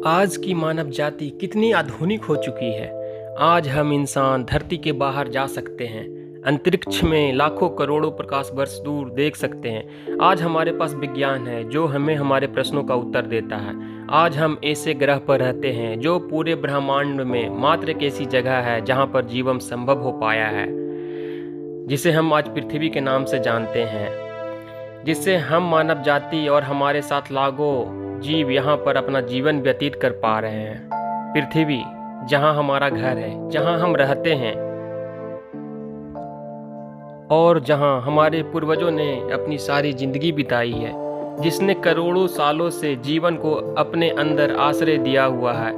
आज की मानव जाति कितनी आधुनिक हो चुकी है। आज हम इंसान धरती के बाहर जा सकते हैं, अंतरिक्ष में लाखों करोड़ों प्रकाश वर्ष दूर देख सकते हैं। आज हमारे पास विज्ञान है जो हमें हमारे प्रश्नों का उत्तर देता है। आज हम ऐसे ग्रह पर रहते हैं जो पूरे ब्रह्मांड में मात्र एक ऐसी जगह है जहां पर जीवन संभव हो पाया है, जिसे हम आज पृथ्वी के नाम से जानते हैं, जिससे हम मानव जाति और हमारे साथ लाखों जीव यहाँ पर अपना जीवन व्यतीत कर पा रहे हैं। पृथ्वी जहाँ हमारा घर है, जहाँ हम रहते हैं और जहाँ हमारे पूर्वजों ने अपनी सारी जिंदगी बिताई है, जिसने करोड़ों सालों से जीवन को अपने अंदर आश्रय दिया हुआ है,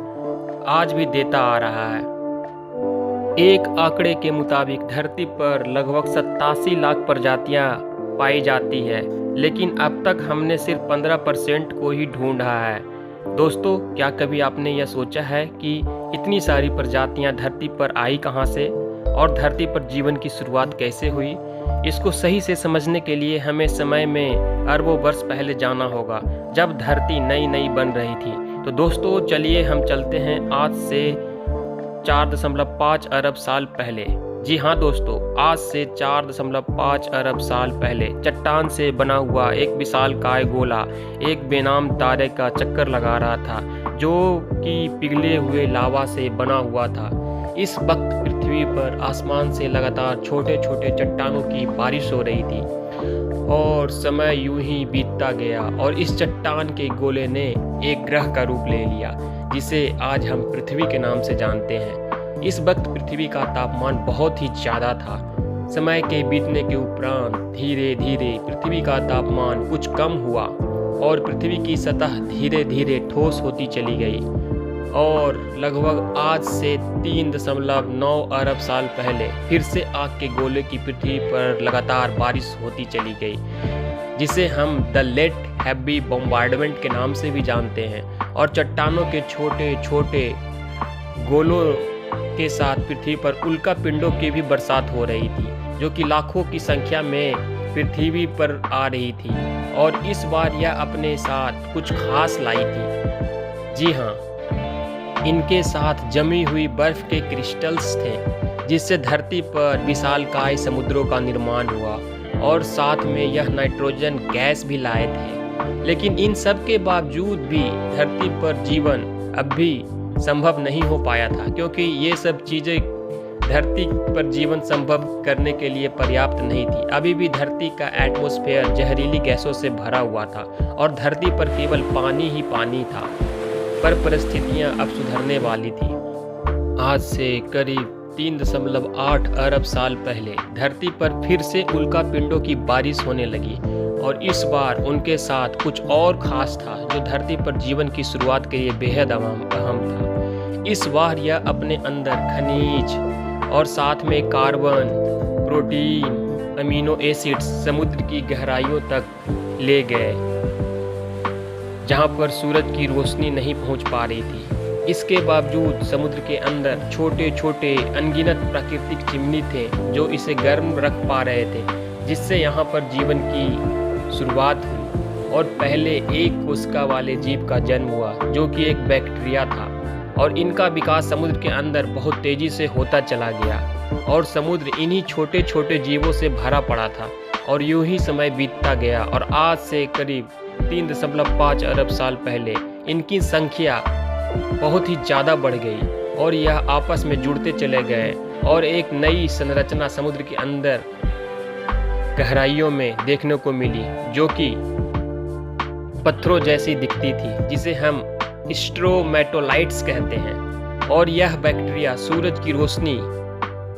आज भी देता आ रहा है। एक आंकड़े के मुताबिक धरती पर लगभग 87 लाख प्रजातियां पाई जाती है, लेकिन अब तक हमने सिर्फ 15% को ही ढूंढा है। दोस्तों, क्या कभी आपने यह सोचा है कि इतनी सारी प्रजातियां धरती पर आई कहां से और धरती पर जीवन की शुरुआत कैसे हुई? इसको सही से समझने के लिए हमें समय में अरबों वर्ष पहले जाना होगा, जब धरती नई नई बन रही थी। तो दोस्तों, चलिए हम चलते हैं आज से 4.5 अरब साल पहले। जी हाँ दोस्तों, आज से 4.5 अरब साल पहले चट्टान से बना हुआ एक विशालकाय गोला एक बेनाम तारे का चक्कर लगा रहा था, जो कि पिघले हुए लावा से बना हुआ था। इस वक्त पृथ्वी पर आसमान से लगातार छोटे छोटे चट्टानों की बारिश हो रही थी और समय यूं ही बीतता गया और इस चट्टान के गोले ने एक ग्रह का रूप ले लिया, जिसे आज हम पृथ्वी के नाम से जानते हैं। इस वक्त पृथ्वी का तापमान बहुत ही ज़्यादा था। समय के बीतने के उपरांत धीरे धीरे पृथ्वी का तापमान कुछ कम हुआ और पृथ्वी की सतह धीरे धीरे ठोस होती चली गई और लगभग आज से 3.9 अरब साल पहले फिर से आग के गोले की पृथ्वी पर लगातार बारिश होती चली गई, जिसे हम द लेट हैवी बॉम्बार्डमेंट के नाम से भी जानते हैं। और चट्टानों के छोटे छोटे गोलों के साथ पृथ्वी पर उल्का पिंडों की भी बरसात हो रही थी, जो कि लाखों की संख्या में पृथ्वी पर आ रही थी। और इस बार यह अपने साथ कुछ खास लाई थी। जी हाँ, इनके साथ जमी हुई बर्फ के क्रिस्टल्स थे, जिससे धरती पर विशालकाय समुद्रों का निर्माण हुआ और साथ में यह नाइट्रोजन गैस भी लाए थे। लेकिन इन सब के बावजूद भी धरती पर जीवन अब भी संभव नहीं हो पाया था, क्योंकि ये सब चीज़ें धरती पर जीवन संभव करने के लिए पर्याप्त नहीं थी। अभी भी धरती का एटमॉस्फेयर जहरीली गैसों से भरा हुआ था और धरती पर केवल पानी ही पानी था। पर परिस्थितियां अब सुधरने वाली थी। आज से करीब 3.8 अरब साल पहले धरती पर फिर से उल्का पिंडों की बारिश होने लगी और इस बार उनके साथ कुछ और खास था, जो धरती पर जीवन की शुरुआत के लिए बेहद अहम था। इस बार यह अपने अंदर खनिज और साथ में कार्बन, प्रोटीन, अमीनो एसिड्स समुद्र की गहराइयों तक ले गए, जहां पर सूरज की रोशनी नहीं पहुंच पा रही थी। इसके बावजूद समुद्र के अंदर छोटे छोटे अनगिनत प्राकृतिक चिमनी थे, जो इसे गर्म रख पा रहे थे, जिससे यहाँ पर जीवन की शुरुआत हुई। और पहले एक कोशिका वाले जीव का जन्म हुआ, जो कि एक बैक्टीरिया था, और इनका विकास समुद्र के अंदर बहुत तेजी से होता चला गया और समुद्र इन्हीं छोटे छोटे जीवों से भरा पड़ा था। और यूं ही समय बीतता गया और आज से करीब 3.5 अरब साल पहले इनकी संख्या बहुत ही ज़्यादा बढ़ गई और यह आपस में जुड़ते चले गए और एक नई संरचना समुद्र के अंदर गहराइयों में देखने को मिली, जो कि पत्थरों जैसी दिखती थी, जिसे हम स्ट्रोमेटोलाइट्स कहते हैं। और यह बैक्टीरिया सूरज की रोशनी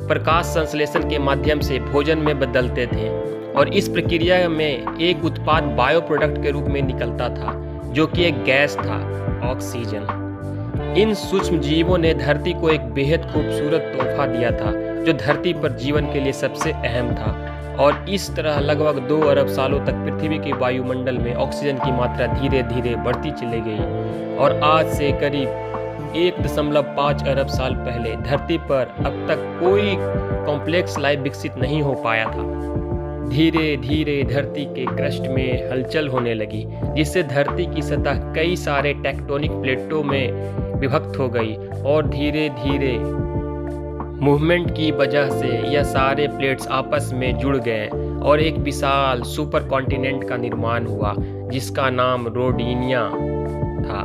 प्रकाश संश्लेषण के माध्यम से भोजन में बदलते थे और इस प्रक्रिया में एक उत्पाद बायो प्रोडक्ट के रूप में निकलता था, जो कि एक गैस था, ऑक्सीजन। इन सूक्ष्म जीवों ने धरती को एक बेहद खूबसूरत तोहफा दिया था, जो धरती पर जीवन के लिए सबसे अहम था। और इस तरह लगभग 2 अरब सालों तक पृथ्वी के वायुमंडल में ऑक्सीजन की मात्रा धीरे धीरे बढ़ती चली गई और आज से करीब 1.5 अरब साल पहले धरती पर अब तक कोई कॉम्प्लेक्स लाइफ विकसित नहीं हो पाया था। धीरे धीरे धरती के क्रस्ट में हलचल होने लगी, जिससे धरती की सतह कई सारे टेक्टोनिक प्लेटों में विभक्त हो गई और धीरे धीरे मूवमेंट की वजह से यह सारे प्लेट्स आपस में जुड़ गए और एक विशाल सुपर कॉन्टिनेंट का निर्माण हुआ, जिसका नाम रोडिनिया था।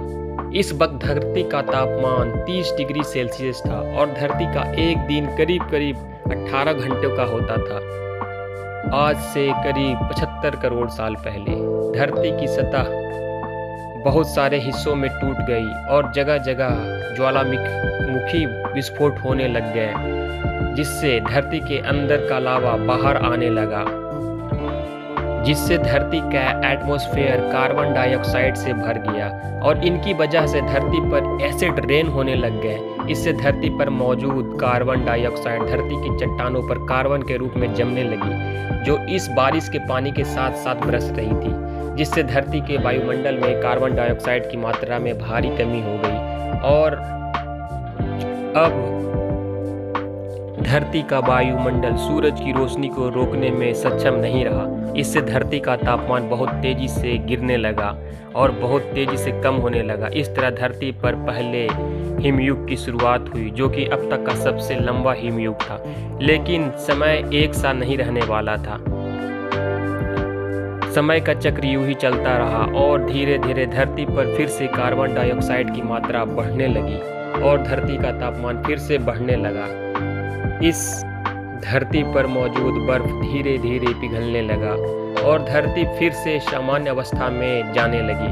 इस वक्त धरती का तापमान 30 डिग्री सेल्सियस था और धरती का एक दिन करीब करीब 18 घंटों का होता था। आज से करीब 75 करोड़ साल पहले धरती की सतह बहुत सारे हिस्सों में टूट गई और जगह जगह ज्वालामुखी विस्फोट होने लग गए, जिससे धरती के अंदर का लावा बाहर आने लगा, जिससे धरती का एटमॉस्फेयर कार्बन डाइऑक्साइड से भर गया और इनकी वजह से धरती पर एसिड रेन होने लग गए। इससे धरती पर मौजूद कार्बन डाइऑक्साइड धरती की चट्टानों पर कार्बन के रूप में जमने लगी, जो इस बारिश के पानी के साथ साथ बरस रही थी, जिससे धरती के वायुमंडल में कार्बन डाइऑक्साइड की मात्रा में भारी कमी हो गई और अब धरती का वायुमंडल सूरज की रोशनी को रोकने में सक्षम नहीं रहा। इससे धरती का तापमान बहुत तेजी से गिरने लगा और बहुत तेजी से कम होने लगा। इस तरह धरती पर पहले हिमयुग की शुरुआत हुई, जो कि अब तक का सबसे लंबा हिमयुग था। लेकिन समय एक सा नहीं रहने वाला था। समय का चक्र यूं ही चलता रहा और धीरे धीरे धरती पर फिर से कार्बन डाइऑक्साइड की मात्रा बढ़ने लगी और धरती का तापमान फिर से बढ़ने लगा। इस धरती पर मौजूद बर्फ धीरे धीरे पिघलने लगा और धरती फिर से सामान्य अवस्था में जाने लगी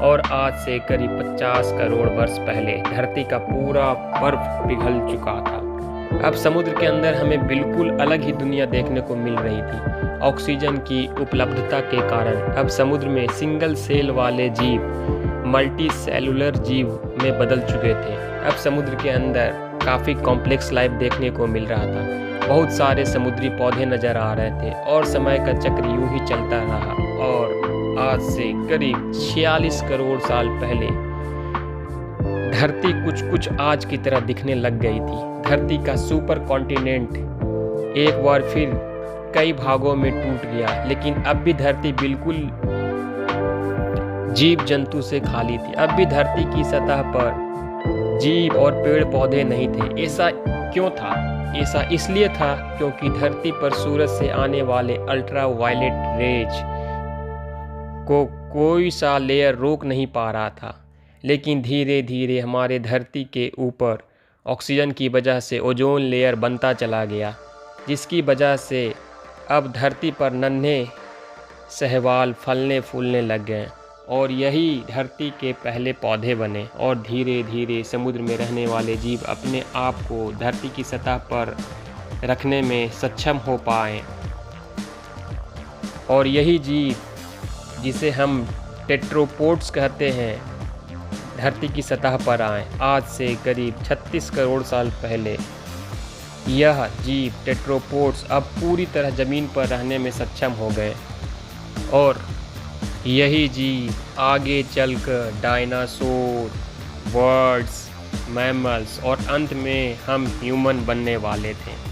और आज से करीब 50 करोड़ वर्ष पहले धरती का पूरा बर्फ पिघल चुका था। अब समुद्र के अंदर हमें बिल्कुल अलग ही दुनिया देखने को मिल रही थी। ऑक्सीजन की उपलब्धता के कारण अब समुद्र में सिंगल सेल वाले जीव मल्टी सेलुलर जीव में बदल चुके थे। अब समुद्र के अंदर काफ़ी कॉम्प्लेक्स लाइफ देखने को मिल रहा था। बहुत सारे समुद्री पौधे नज़र आ रहे थे और समय का चक्र यूं ही चलता रहा और आज से करीब 46 करोड़ साल पहले धरती कुछ आज की तरह दिखने लग गई थी। धरती का सुपर कॉन्टिनेंट एक बार फिर कई भागों में टूट गया, लेकिन अब भी धरती बिल्कुल जीव जंतु से खाली थी। अब भी धरती की सतह पर जीव और पेड़ पौधे नहीं थे। ऐसा क्यों था? ऐसा इसलिए था क्योंकि धरती पर सूरज से आने वाले अल्ट्रा वायलेट रेज को कोई सा लेयर रोक नहीं पा रहा था। लेकिन धीरे धीरे हमारे धरती के ऊपर ऑक्सीजन की वजह से ओजोन लेयर बनता चला गया, जिसकी वजह से अब धरती पर नन्हे शैवाल फलने फूलने लग गए और यही धरती के पहले पौधे बने और धीरे धीरे समुद्र में रहने वाले जीव अपने आप को धरती की सतह पर रखने में सक्षम हो पाए और यही जीव, जिसे हम टेट्रोपोड्स कहते हैं, धरती की सतह पर आए। आज से करीब 36 करोड़ साल पहले यह जीव टेट्रोपोड्स अब पूरी तरह ज़मीन पर रहने में सक्षम हो गए और यही जीव आगे चलकर डायनासोर, बर्ड्स, मैमल्स और अंत में हम ह्यूमन बनने वाले थे।